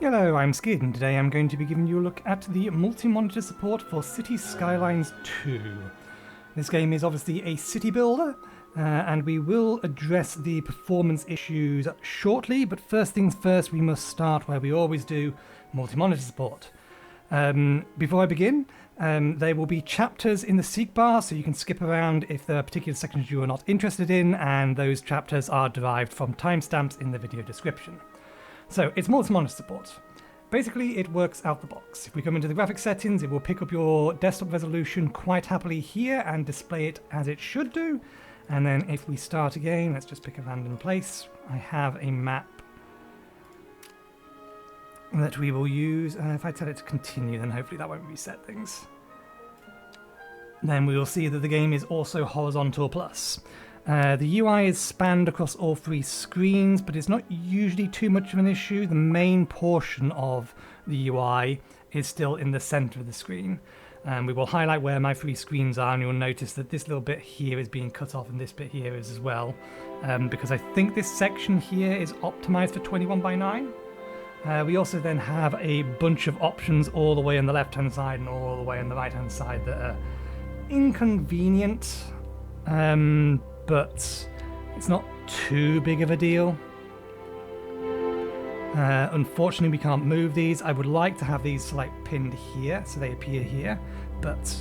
Hello, I'm Skid, and today I'm going to be giving you a look at the multi-monitor support for Cities Skylines II. This game is obviously a city builder, and we will address the performance issues shortly, but first things first, we must start where we always do, multi-monitor support. Before I begin, there will be chapters in the seek bar, so you can skip around if there are particular sections you are not interested in, and those chapters are derived from timestamps in the video description. So, it's multi-monitor support. Basically, it works out the box. If we come into the graphics settings, it will pick up your desktop resolution quite happily here and display it as it should do. And then if we start again, let's just pick a random place. I have a map that we will use. If I tell it to continue, then hopefully that won't reset things. Then we will see that the game is also horizontal plus. The UI is spanned across all three screens, but it's not usually too much of an issue. The main portion of the UI is still in the center of the screen. We will highlight where my three screens are, and you'll notice that this little bit here is being cut off and this bit here is as well, because I think this section here is optimized for 21:9. We also then have a bunch of options all the way on the left-hand side and all the way on the right-hand side that are inconvenient. But it's not too big of a deal. Unfortunately, we can't move these. I would like to have these pinned here, so they appear here, but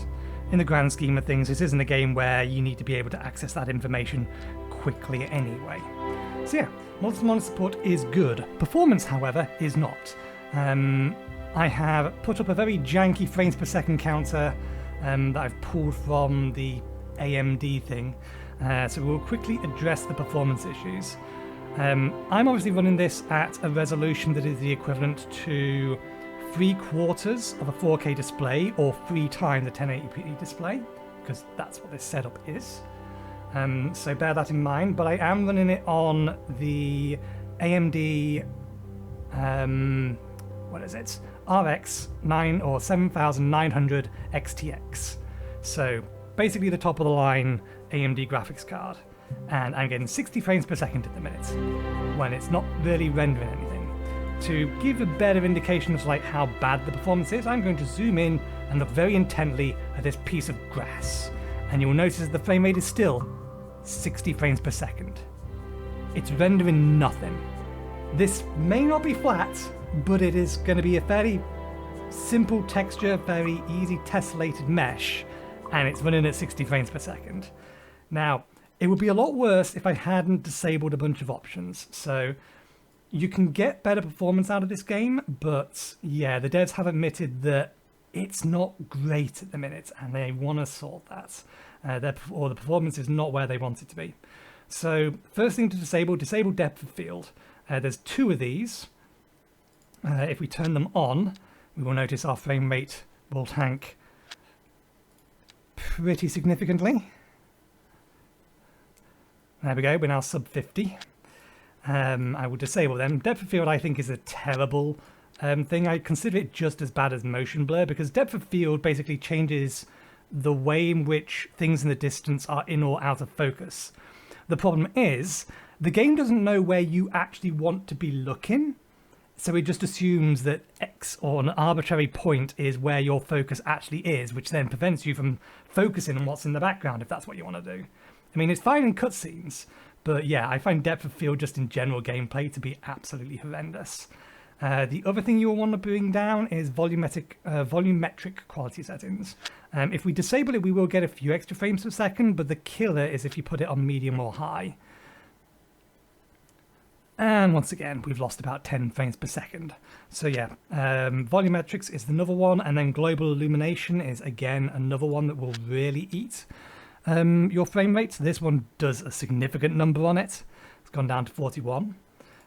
in the grand scheme of things, this isn't a game where you need to be able to access that information quickly anyway. So yeah, multi-monitor support is good. Performance, however, is not. I have put up a very janky frames per second counter that I've pulled from the AMD thing. So we'll quickly address the performance issues. I'm obviously running this at a resolution that is the equivalent to 3/4 of a 4K display or 3 times a 1080p display, because that's what this setup is. So bear that in mind, but I am running it on the AMD RX 7900 XTX. So basically the top of the line AMD graphics card, and I'm getting 60 frames per second at the minute when it's not really rendering anything. To give a better indication of how bad the performance is, I'm going to zoom in and look very intently at this piece of grass, and you'll notice that the frame rate is still 60 frames per second. It's rendering nothing. This may not be flat, but it is going to be a fairly simple texture, very easy tessellated mesh, and it's running at 60 frames per second. Now, it would be a lot worse if I hadn't disabled a bunch of options. So you can get better performance out of this game, but yeah, the devs have admitted that it's not great at the minute, and they want to sort that. The performance is not where they want it to be. So first thing to disable depth of field. There's 2 of these. If we turn them on, we will notice our frame rate will tank pretty significantly. There we go, we're now sub 50. I will disable them. Depth of field I think is a terrible thing. I consider it just as bad as motion blur, because depth of field basically changes the way in which things in the distance are in or out of focus. The problem is, the game doesn't know where you actually want to be looking, so it just assumes that X or an arbitrary point is where your focus actually is, which then prevents you from focusing on what's in the background if that's what you want to do. I mean, it's fine in cutscenes, but yeah, I find depth of field just in general gameplay to be absolutely horrendous. The other thing you'll want to bring down is volumetric quality settings. If we disable it, we will get a few extra frames per second, but the killer is if you put it on medium or high. And once again, we've lost about 10 frames per second. So yeah, volumetrics is another one, and then global illumination is again another one that will really eat your frame rate. This one does a significant number on it. It's gone down to 41.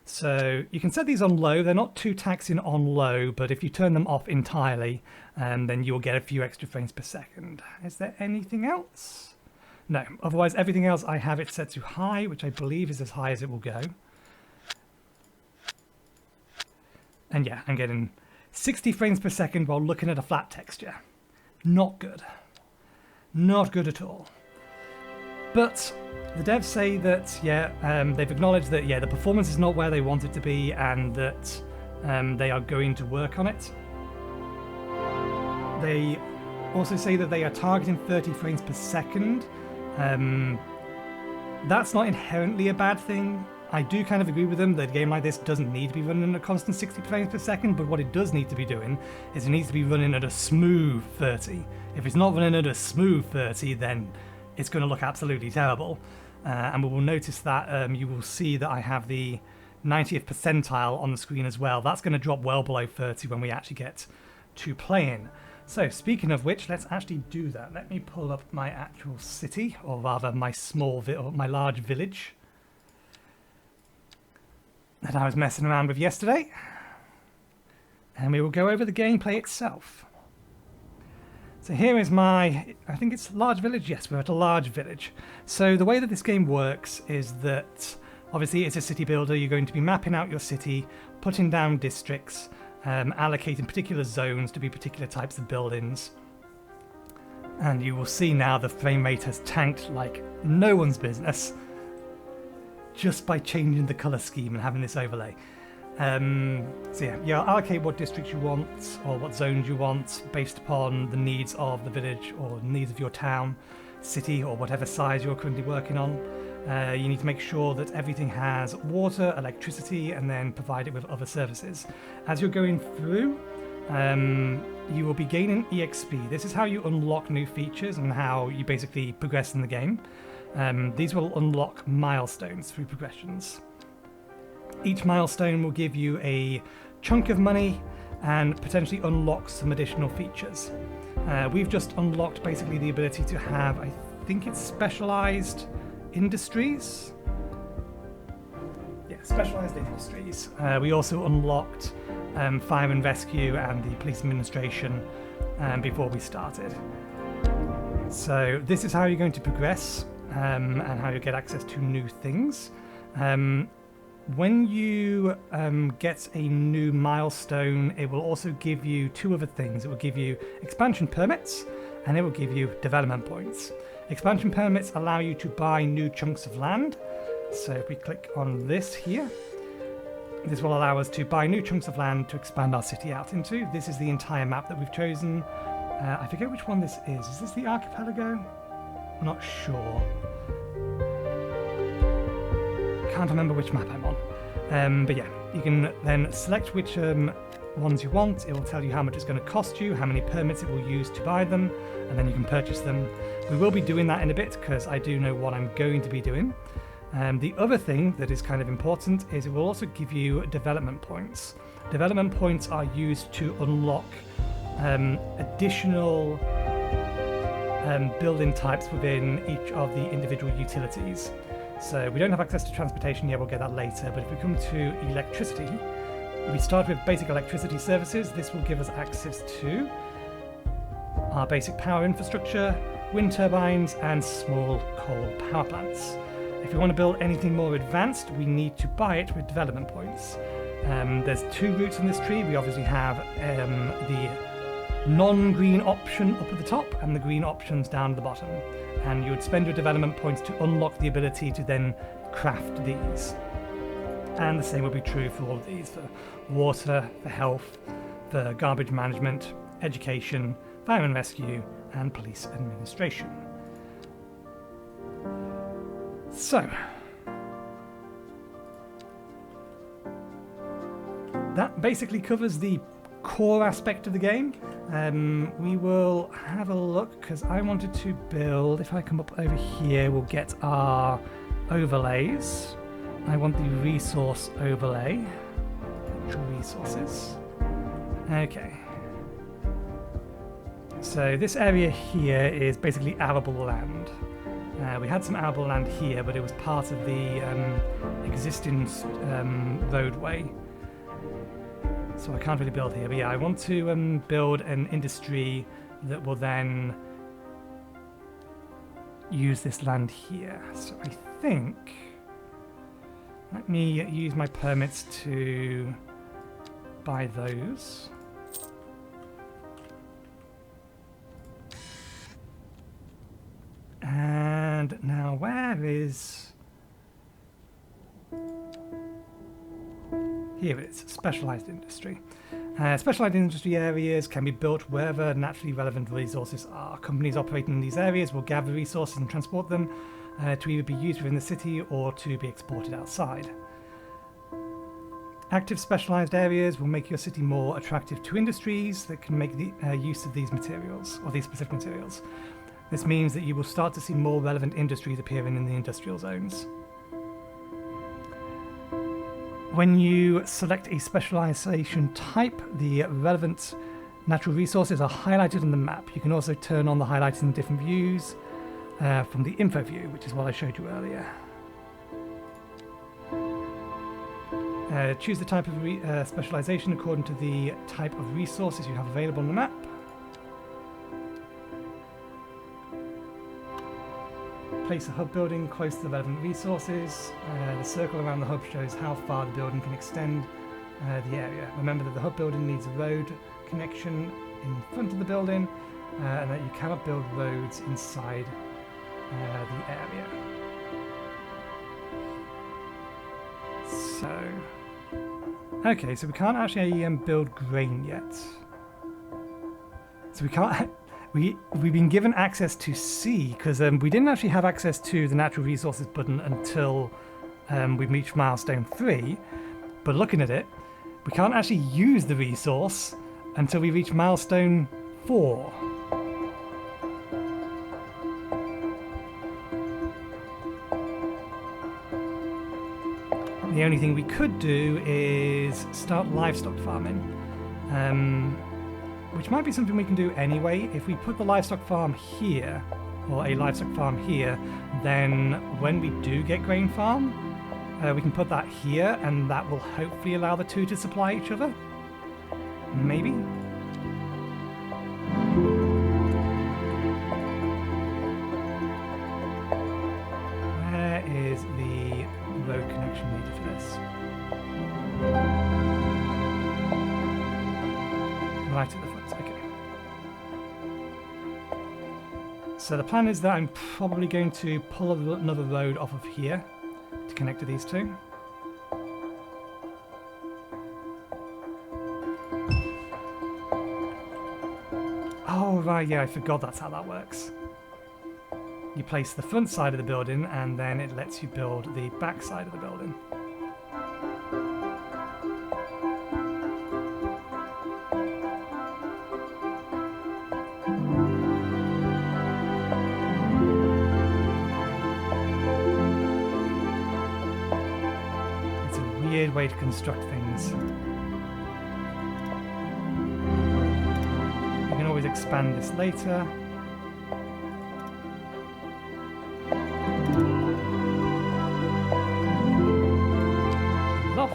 So you can set these on low. They're not too taxing on low, but if you turn them off entirely, then you'll get a few extra frames per second. Is there anything else? No. Otherwise, everything else I have it set to high, which I believe is as high as it will go. And yeah, I'm getting 60 frames per second while looking at a flat texture. Not good. Not good at all. But the devs say that, they've acknowledged that, the performance is not where they want it to be, and that they are going to work on it. They also say that they are targeting 30 frames per second. That's not inherently a bad thing. I do kind of agree with them that a game like this doesn't need to be running at a constant 60 frames per second, but what it does need to be doing is it needs to be running at a smooth 30. If it's not running at a smooth 30, then it's going to look absolutely terrible. And we will notice that you will see that I have the 90th percentile on the screen as well. That's going to drop well below 30 when we actually get to playing. So speaking of which, let's actually do that. Let me pull up my actual city, or rather my my large village that I was messing around with yesterday, and we will go over the gameplay itself. So here is my, I think it's large village. Yes, we're at a large village. So the way that this game works is that obviously it's a city builder. You're going to be mapping out your city, putting down districts, allocating particular zones to be particular types of buildings. And you will see now the frame rate has tanked like no one's business, just by changing the colour scheme and having this overlay. So yeah, you allocate what districts you want or what zones you want based upon the needs of the village or needs of your town, city, or whatever size you're currently working on. You need to make sure that everything has water, electricity, and then provide it with other services. As you're going through, you will be gaining EXP. This is how you unlock new features and how you basically progress in the game. These will unlock milestones through progressions. Each milestone will give you a chunk of money and potentially unlock some additional features. We've just unlocked basically the ability to have, I think it's specialized industries. Yeah, specialized industries. We also unlocked fire and rescue and the police administration before we started. So this is how you're going to progress. And how you get access to new things. When you get a new milestone, it will also give you two other things. It will give you expansion permits, and it will give you development points. Expansion permits allow you to buy new chunks of land. So if we click on this here, this will allow us to buy new chunks of land to expand our city out into. This is the entire map that we've chosen. I forget which one this is. Is this the archipelago? Not sure. Can't remember which map I'm on. But yeah, you can then select which ones you want. It will tell you how much it's going to cost you, how many permits it will use to buy them, and then you can purchase them. We will be doing that in a bit because I do know what I'm going to be doing. The other thing that is kind of important is it will also give you development points. Development points are used to unlock additional building types within each of the individual utilities. So we don't have access to transportation yet, we'll get that later, but if we come to electricity, we start with basic electricity services. This will give us access to our basic power infrastructure, wind turbines, and small coal power plants. If we want to build anything more advanced, we need to buy it with development points. There's two routes in this tree. We obviously have the non-green option up at the top and the green options down at the bottom, and you would spend your development points to unlock the ability to then craft these. And the same would be true for all of these, for water, for health, for garbage management, education, fire and rescue, and police administration. So that basically covers the core aspect of the game. We will have a look because I wanted to build, if I come up over here, we'll get our overlays. I want the resource overlay. Resources. Okay. So this area here is basically arable land. We had some arable land here, but it was part of the existing roadway. So I can't really build here, but yeah, I want to build an industry that will then use this land here. So I think, let me use my permits to buy those. And now where is... Here it is, specialised industry. Specialised industry areas can be built wherever naturally relevant resources are. Companies operating in these areas will gather resources and transport them to either be used within the city or to be exported outside. Active specialised areas will make your city more attractive to industries that can make use of these materials, or these specific materials. This means that you will start to see more relevant industries appearing in the industrial zones. When you select a specialisation type, the relevant natural resources are highlighted on the map. You can also turn on the highlights in different views from the info view, which is what I showed you earlier. Choose the type of specialisation according to the type of resources you have available on the map. Place a hub building close to the relevant resources. The circle around the hub shows how far the building can extend the area. Remember that the hub building needs a road connection in front of the building and that you cannot build roads inside the area. So, okay, so we can't actually build grain yet. So we can't. We've been given access to C because we didn't actually have access to the natural resources button until we reached milestone 3. But looking at it, we can't actually use the resource until we reach milestone 4. The only thing we could do is start livestock farming. Which might be something we can do anyway. If we put the livestock farm here, or a livestock farm here, then when we do get grain farm, we can put that here, and that will hopefully allow the two to supply each other. Maybe. Where is the road connection needed for this? Right at the front, okay. So the plan is that I'm probably going to pull another road off of here to connect to these two. Oh right, yeah, I forgot that's how that works. You place the front side of the building and then it lets you build the back side of the building. Way to construct things. You can always expand this later. Off.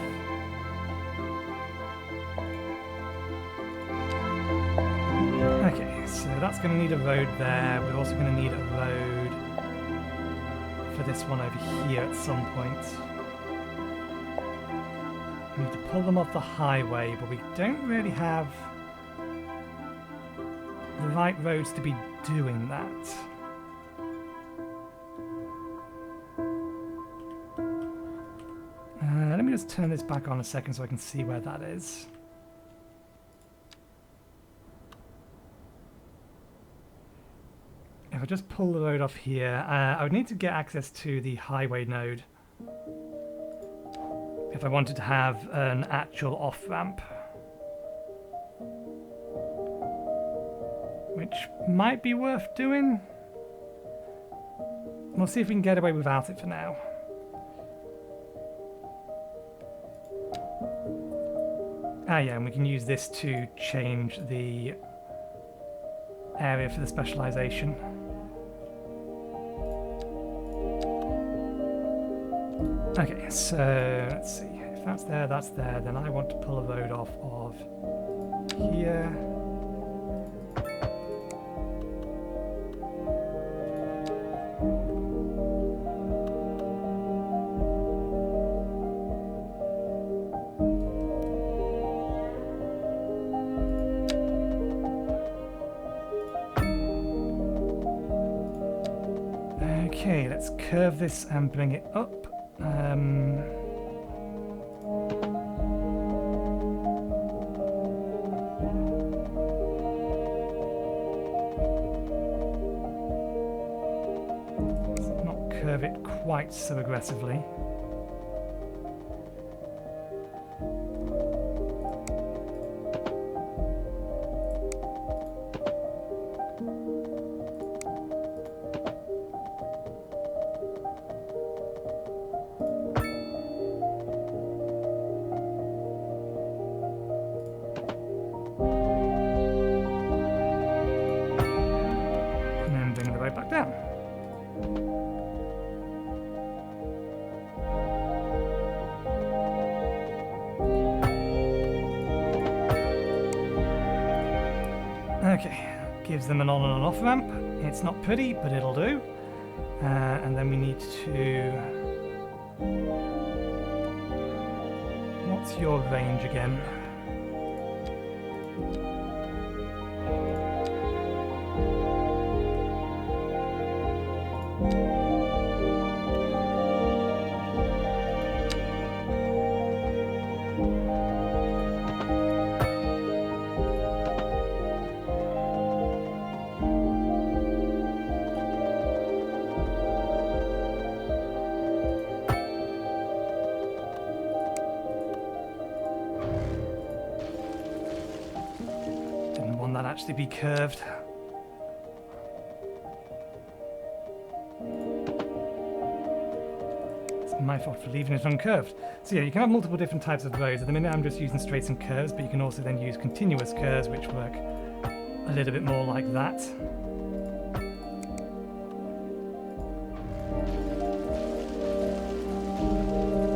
Okay, so that's going to need a road there. We're also going to need a road for this one over here at some point. We need to pull them off the highway, but we don't really have the right roads to be doing that. Let me just turn this back on a second so I can see where that is. If I just pull the road off here, I would need to get access to the highway node if I wanted to have an actual off-ramp. Which might be worth doing. We'll see if we can get away without it for now. Ah yeah, and we can use this to change the area for the specialization. Okay, so let's see. If that's there, then I want to pull a road off of here. Okay, let's curve this and bring it up. quite so aggressively. Back down. Okay, gives them an on and an off ramp. It's not pretty, but it'll do. And then we need to... What's your range again? That actually be curved. It's my fault for leaving it uncurved. So yeah, you can have multiple different types of roads. At the minute I'm just using straights and curves, but you can also then use continuous curves which work a little bit more like that.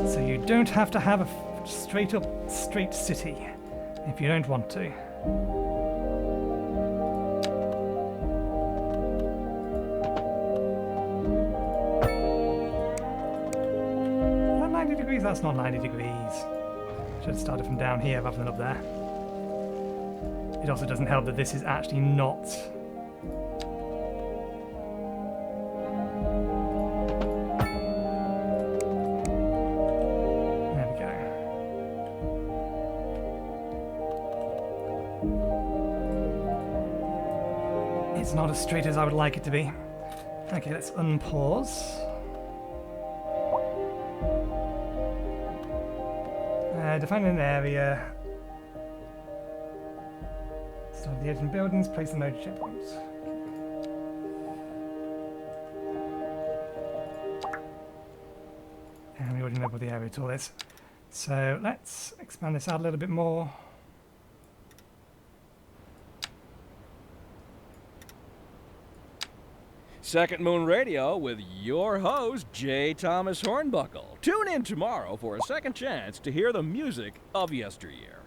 So you don't have to have a straight city if you don't want to. 90 degrees? That's not 90 degrees. Should have started from down here rather than up there. It also doesn't help that this is actually not... There we go. It's not as straight as I would like it to be. Okay, let's unpause. Define an area. Start the edge in buildings, place the node checkpoints. And we already know what the area tool is. So let's expand this out a little bit more. Second Moon Radio with your host, J. Thomas Hornbuckle. Tune in tomorrow for a second chance to hear the music of yesteryear.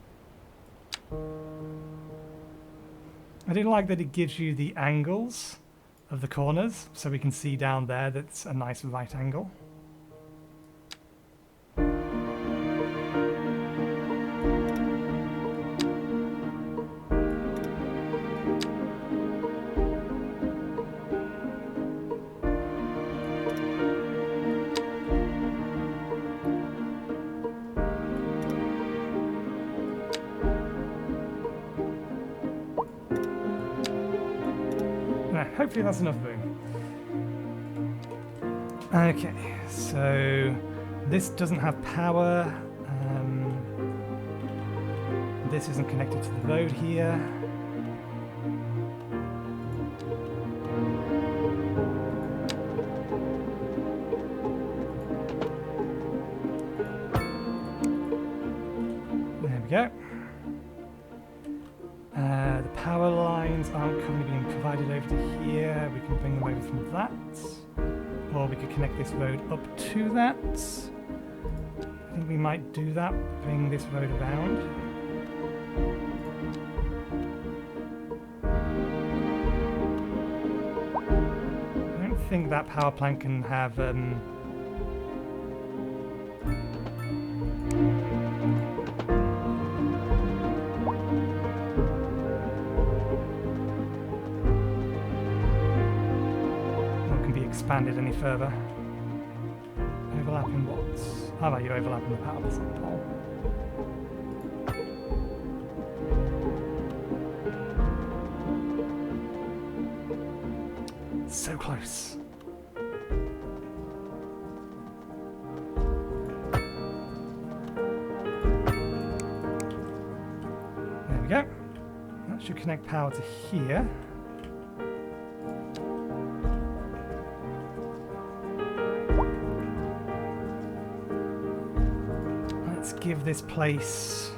I do like that it gives you the angles of the corners, so we can see down there that's a nice right angle. Hopefully that's enough room. Okay, so this doesn't have power. This isn't connected to the road here. There we go. The power lines aren't currently being provided over to here. We can bring them over from that. Or we could connect this road up to that. I think we might do that, bring this road around. I don't think that power plant can have... expanded any further. Overlapping what? How about you overlapping the power pole? So close. go. That should connect power to here. Let's give this place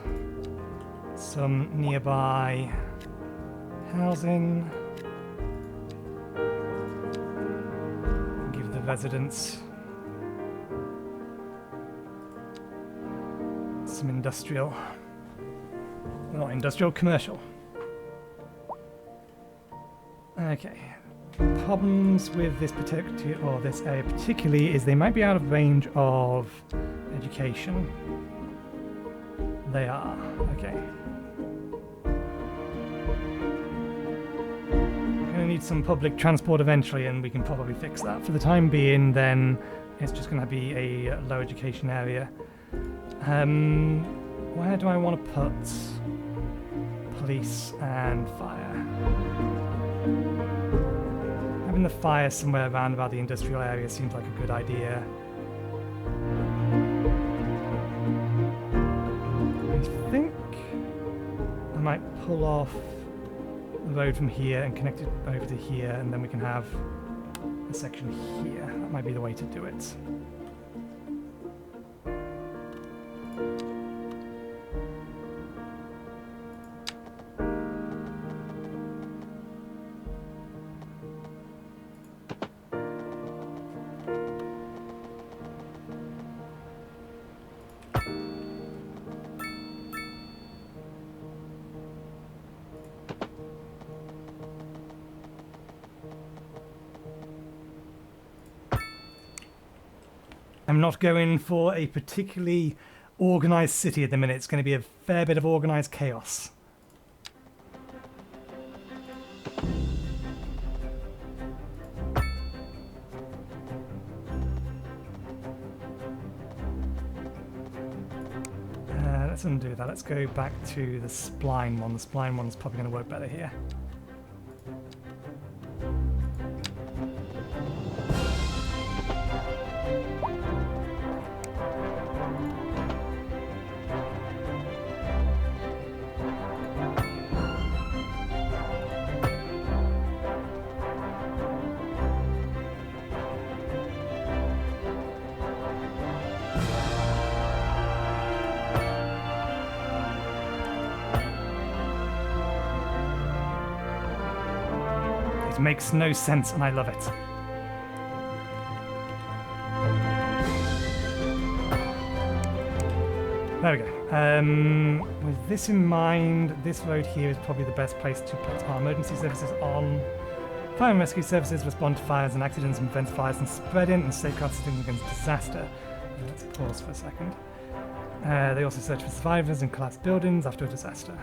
some nearby housing. Give the residents some industrial. Not industrial, commercial. Okay. Problems with this particular, or this area particularly, is they might be out of range of education. They are. Okay. Gonna need some public transport eventually, and we can probably fix that. For the time being, then it's just gonna be a low education area. Where do I want to put police and fire? Having the fire somewhere around about the industrial area seems like a good idea. I think I might pull off the road from here and connect it over to here, and then we can have a section here. That might be the way to do it. I'm not going for a particularly organised city at the minute. It's going to be a fair bit of organised chaos. Let's undo that. Let's go back to the spline one. The spline one's probably going to work better here. It makes no sense, and I love it. There we go. With this in mind, this road here is probably the best place to put our emergency services on. Fire and rescue services respond to fires and accidents and prevent fires from spreading and safeguard citizens against disaster. Let's pause for a second. They also search for survivors in collapsed buildings after a disaster.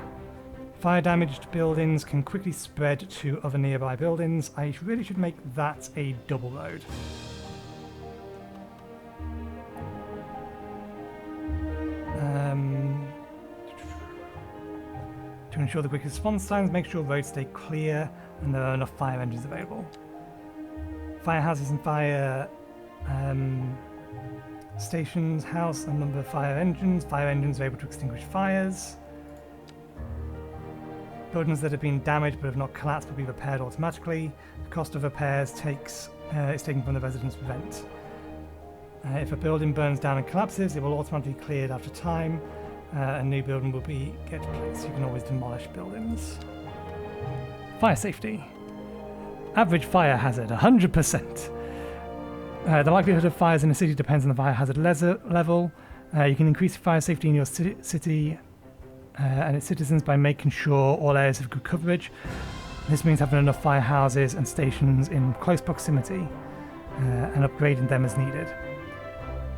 Fire-damaged buildings can quickly spread to other nearby buildings. I really should make that a double road. To ensure the quickest response times, make sure roads stay clear and there are enough fire engines available. Firehouses and fire stations house a number of fire engines. Fire engines are able to extinguish fires. Buildings that have been damaged but have not collapsed will be repaired automatically. The cost of repairs is taken from the residents' rent. If a building burns down and collapses, it will automatically be cleared after time. A new building will get placed. You can always demolish buildings. Fire safety. Average fire hazard, 100%. The likelihood of fires in a city depends on the fire hazard level. You can increase fire safety in your city and its citizens by making sure all areas have good coverage. This means having enough firehouses and stations in close proximity and upgrading them as needed.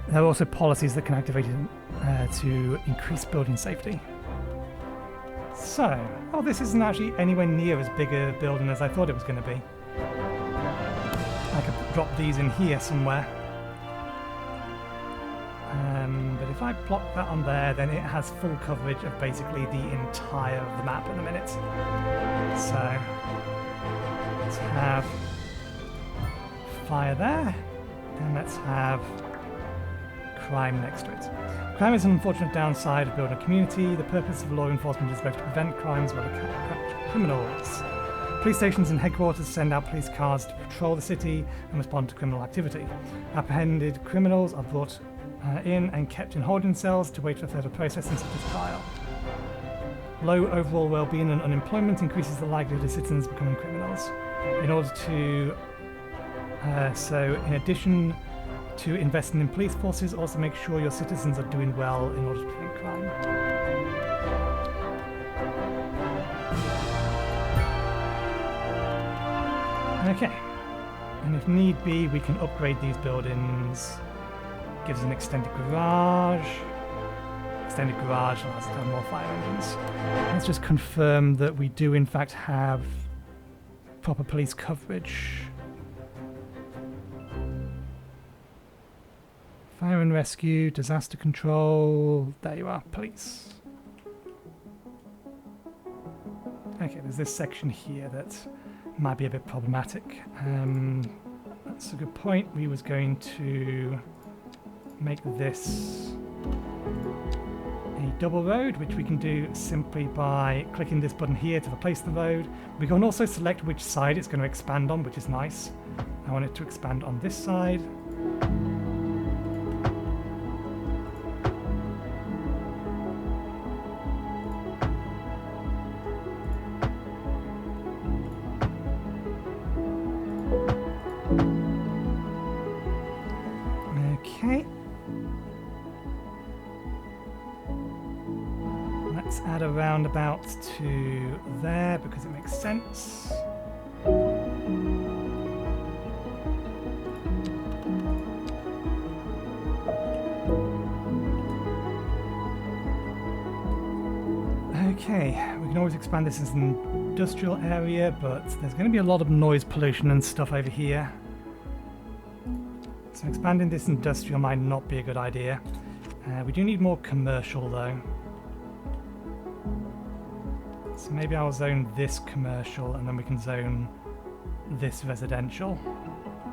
There are also policies that can activate it to increase building safety. So, this isn't actually anywhere near as big a building as I thought it was going to be. I could drop these in here somewhere. But if I plop that on there, then it has full coverage of basically the entire of the map at the minute. So, let's have fire there, and let's have crime next to it. Crime is an unfortunate downside of building a community. The purpose of law enforcement is both to prevent crimes as well as catch criminals. Police stations and headquarters send out police cars to patrol the city and respond to criminal activity. Apprehended criminals are brought in and kept in holding cells to wait for further processing such as trial. Low overall well-being and unemployment increases the likelihood of citizens becoming criminals. In order to in addition to investing in police forces, also make sure your citizens are doing well in order to prevent crime. Okay, and if need be, we can upgrade these buildings. Gives an extended garage. Extended garage allows us to have more fire engines. Let's just confirm that we do in fact have proper police coverage. Fire and rescue, disaster control, there you are, police. Okay, there's this section here that might be a bit problematic. That's a good point. We was going to make this a double road, which we can do simply by clicking this button here to replace the road. We can also select which side it's going to expand on, which is nice. I want it to expand on this side. Okay. Let's add a roundabout to there because it makes sense. Okay, we can always expand this as an industrial area, but there's going to be a lot of noise pollution and stuff over here. So expanding this industrial might not be a good idea. We do need more commercial though. So maybe I'll zone this commercial and then we can zone this residential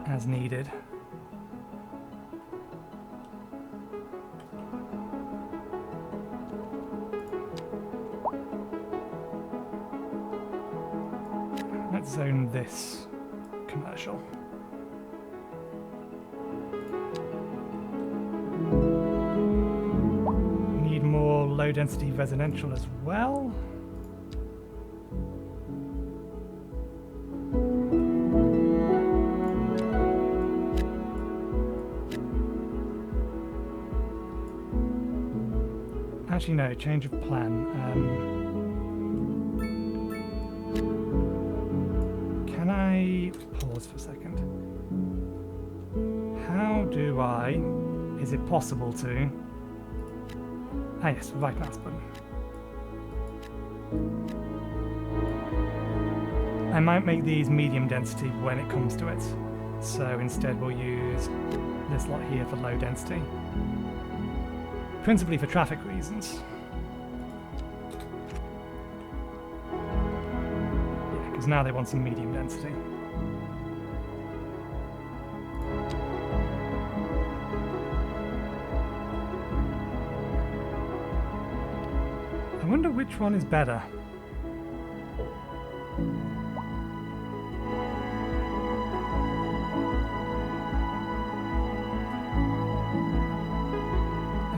as needed. Let's zone this commercial. Need more low density residential as well. Actually no, change of plan. Can I pause for a second? How do I... Is it possible to... Ah yes, right mouse button. I might make these medium density when it comes to it. So instead we'll use this lot here for low density. Principally for traffic reasons. Yeah, because now they want some medium density. I wonder which one is better.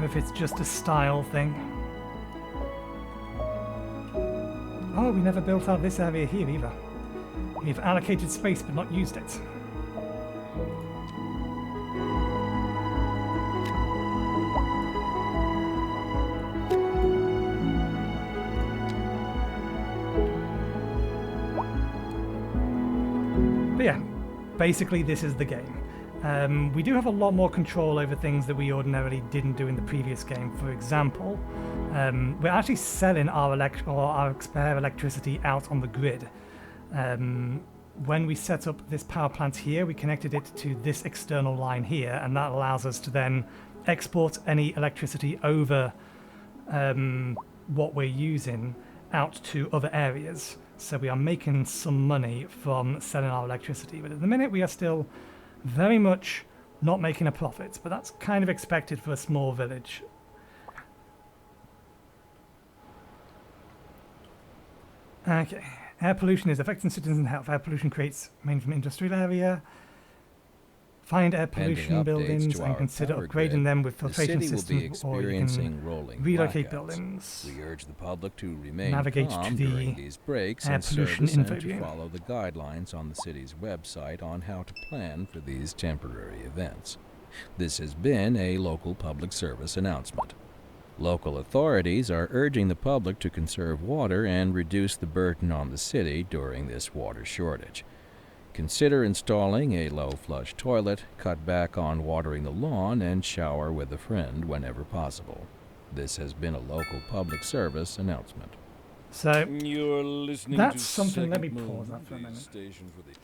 If it's just a style thing. Oh, we never built out this area here either. We've allocated space but not used it. But yeah, basically this is the game. We do have a lot more control over things that we ordinarily didn't do in the previous game. For example, we're actually selling our spare electricity out on the grid. When we set up this power plant here, we connected it to this external line here, and that allows us to then export any electricity over what we're using out to other areas. So we are making some money from selling our electricity, but at the minute we are still very much not making a profit, but that's kind of expected for a small village. Okay, air pollution is affecting citizens' health. Air pollution creates mainly from industrial area. Find air pollution buildings and consider upgrading them with filtration systems, or you can relocate buildings. We urge the public to remain Navigate calm to during the these breaks air in pollution service and info to view. follow the guidelines on the city's website on how to plan for these temporary events. This has been a local public service announcement. Local authorities are urging the public to conserve water and reduce the burden on the city during this water shortage. Consider installing a low-flush toilet, cut back on watering the lawn, and shower with a friend whenever possible. This has been a local public service announcement. So You're listening that's to something. Let me Second pause that for a Movie moment. Station for the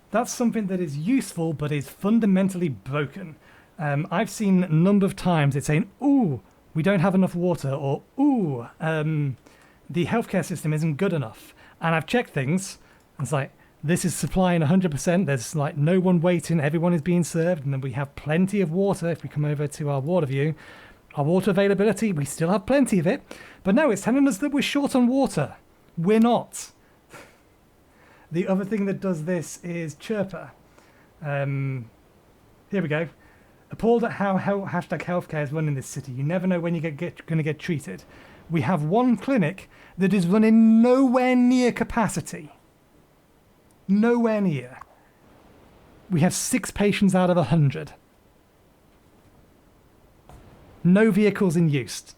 That's something that is useful but is fundamentally broken. I've seen a number of times it's saying, "Ooh, we don't have enough water," or "Ooh, the healthcare system isn't good enough." And I've checked things, and it's like, this is supplying 100%. There's like no one waiting. Everyone is being served, and then we have plenty of water. If we come over to our water view, our water availability, we still have plenty of it. But no, it's telling us that we're short on water. We're not. The other thing that does this is Chirper. Here we go. Appalled at how #healthcare is run in this city. You never know when you're going to get treated. We have one clinic that is running nowhere near capacity. Nowhere near. We have 6 patients out of 100. No vehicles in use.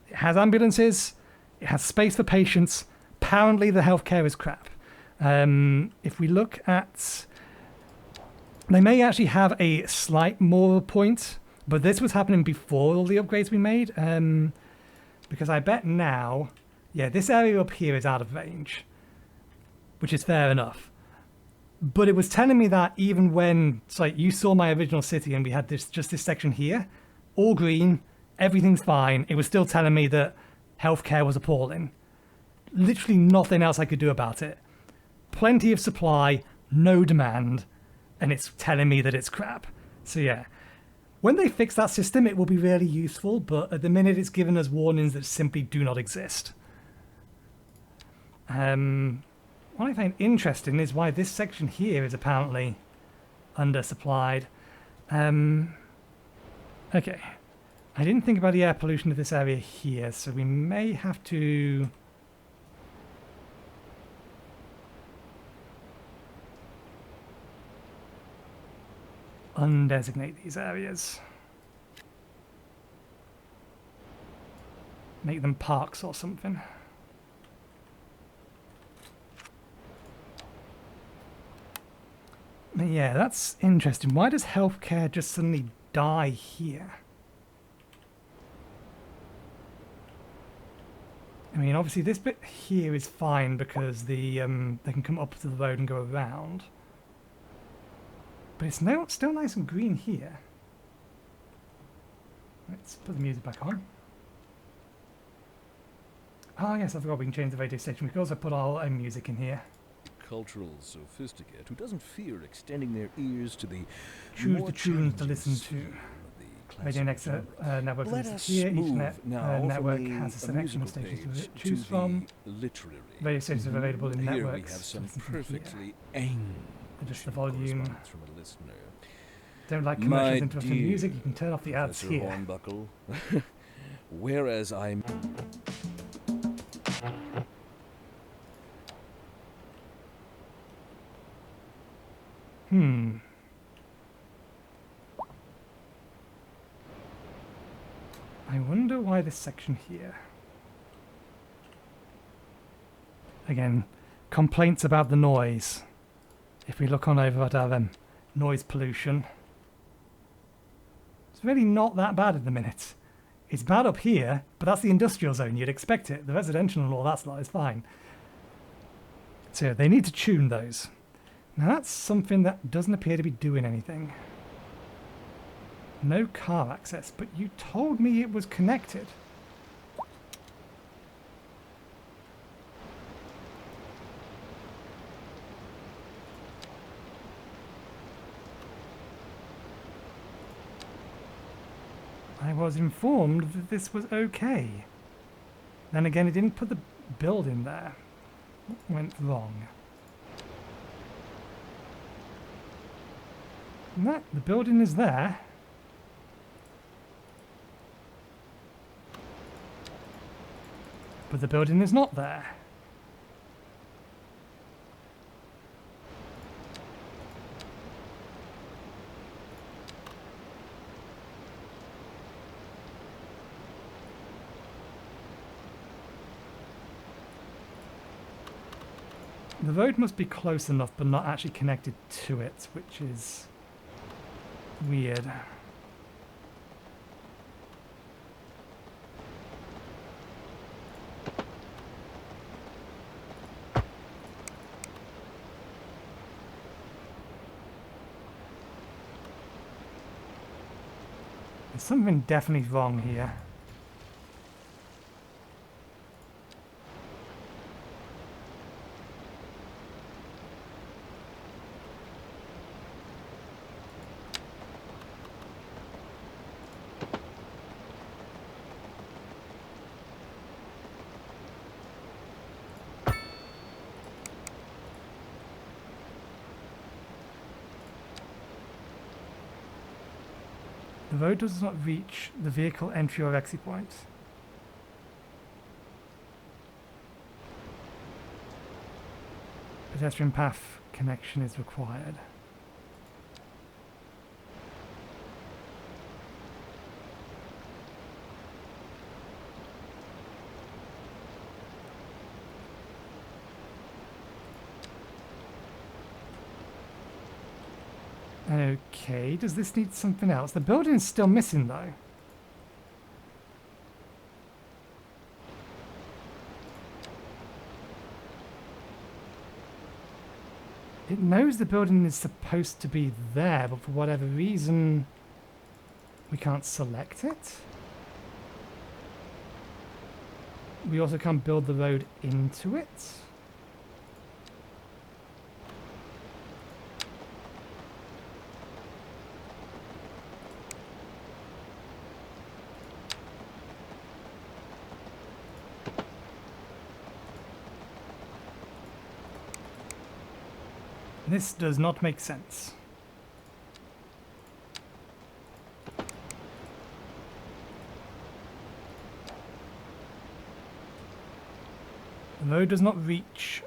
It has ambulances. It has space for patients. Apparently the healthcare is crap. If we look at... They may actually have a slight more point, but this was happening before all the upgrades we made. Because I bet now... Yeah, this area up here is out of range, which is fair enough. But it was telling me that even when, it's like you saw my original city and we had this section here, all green, everything's fine. It was still telling me that healthcare was appalling. Literally nothing else I could do about it. Plenty of supply, no demand, and it's telling me that it's crap. So yeah, when they fix that system, it will be really useful, but at the minute it's given us warnings that simply do not exist. What I find interesting is why this section here is apparently undersupplied. Okay. I didn't think about the air pollution of this area here, so we may have to... undesignate these areas. Make them parks or something. Yeah, that's interesting. Why does healthcare just suddenly die here? I mean, obviously this bit here is fine because the they can come up to the road and go around. But it's now still nice and green here. Let's put the music back on. Oh yes, I forgot we can change the radio station. We can also put our own music in here. cultural sophisticate who doesn't fear extending their ears to the Choose more the tunes to listen challenging to. of the Radio classical Next genre. network Let is us here. Each move now network from has a the selection of musical stations page to choose to from. the literary. Radio stations are available in Here networks. we have some to listen from here. perfectly angry Adjust the volume. correspondence from a listener. Don't like commercials My interrupting dear music, you can turn off the ads Professor here. Hornbuckle, whereas I'm I wonder why this section here. Again, complaints about the noise. If we look on over at our noise pollution, it's really not that bad at the minute. It's bad up here, but that's the industrial zone. You'd expect it. The residential and all that lot is fine. So they need to tune those. Now that's something that doesn't appear to be doing anything. No car access, but you told me it was connected. was informed that this was okay. Then again, it didn't put the building there. What went wrong? No, the building is there. But the building is not there. The road must be close enough but not actually connected to it, which is weird. There's something definitely wrong here. The road does not reach the vehicle entry or exit point. Pedestrian path connection is required. Okay, does this need something else? The building is still missing though. It knows the building is supposed to be there, but for whatever reason, we can't select it. We also can't build the road into it. This does not make sense. The road does not reach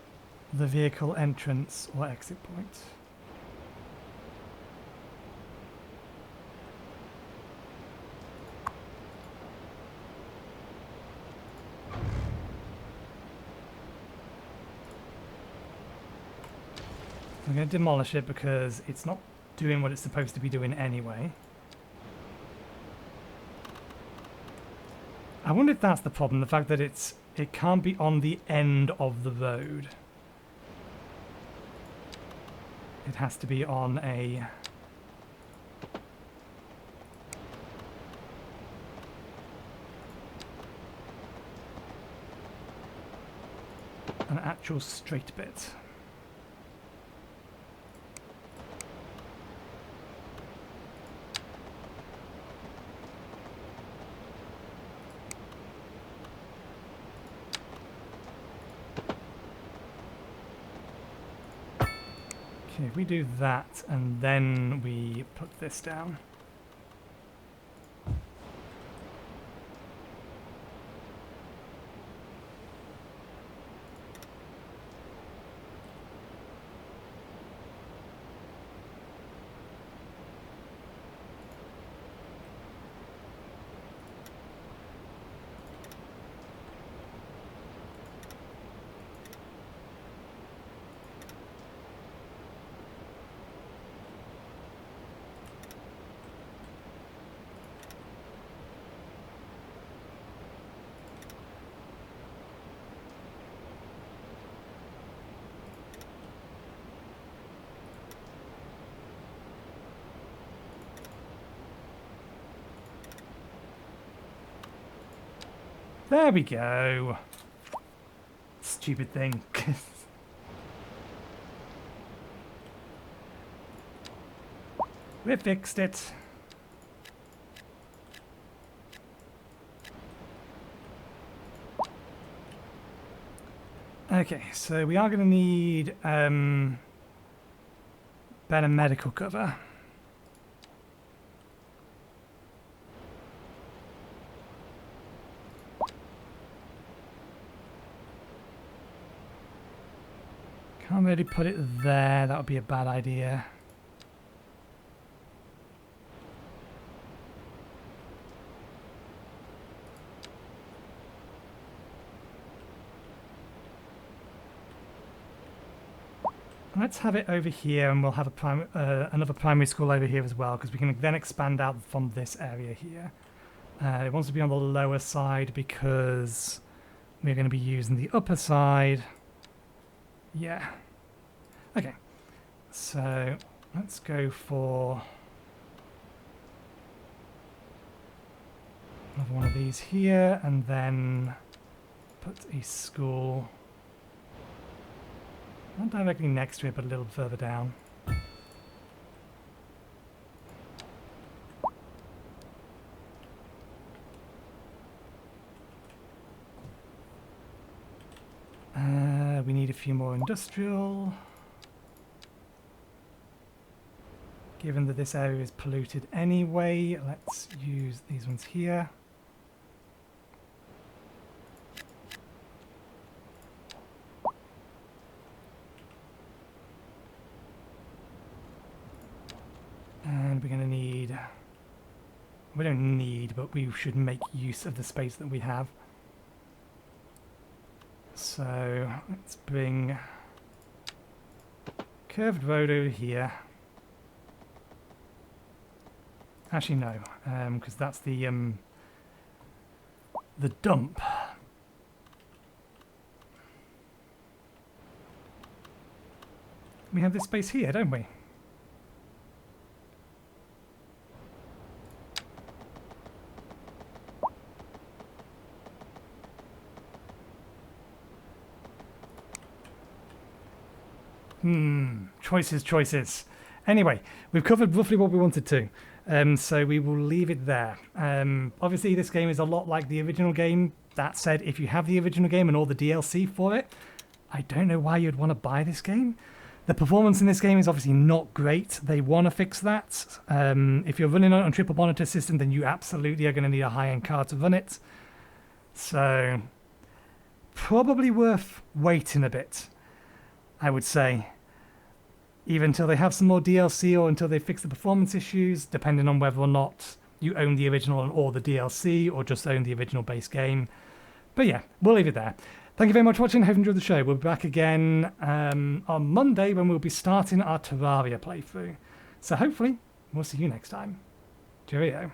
the vehicle entrance or exit point. I'm going to demolish it because it's not doing what it's supposed to be doing anyway. I wonder if that's the problem, the fact that it can't be on the end of the road. It has to be on an actual straight bit. If we do that and then we put this down. There we go. Stupid thing. We fixed it. Okay, so we are going to need better medical cover. Can't really put it there, that would be a bad idea. Let's have it over here, and we'll have a another primary school over here as well, because we can then expand out from this area here. It wants to be on the lower side because we're going to be using the upper side. Yeah. Okay. So let's go for another one of these here, and then put a school not directly next to it, but a little further down. We need a few more industrial. Given that this area is polluted anyway, let's use these ones here. And we're going to need, we don't need, but we should make use of the space that we have. So let's bring curved road over here. Actually no, because that's the dump. We have this space here, don't we? Choices. Anyway, we've covered roughly what we wanted to, so we will leave it there. Obviously, this game is a lot like the original game. That said, if you have the original game and all the DLC for it, I don't know why you'd want to buy this game. The performance in this game is obviously not great. They want to fix that. If you're running it on triple monitor system, then you absolutely are going to need a high-end card to run it. So, probably worth waiting a bit, I would say. Either until they have some more DLC or until they fix the performance issues, depending on whether or not you own the original or the DLC, or just own the original base game. But yeah, we'll leave it there. Thank you very much for watching. Hope you enjoyed the show. We'll be back again on Monday when we'll be starting our Terraria playthrough. So hopefully, we'll see you next time. Cheerio.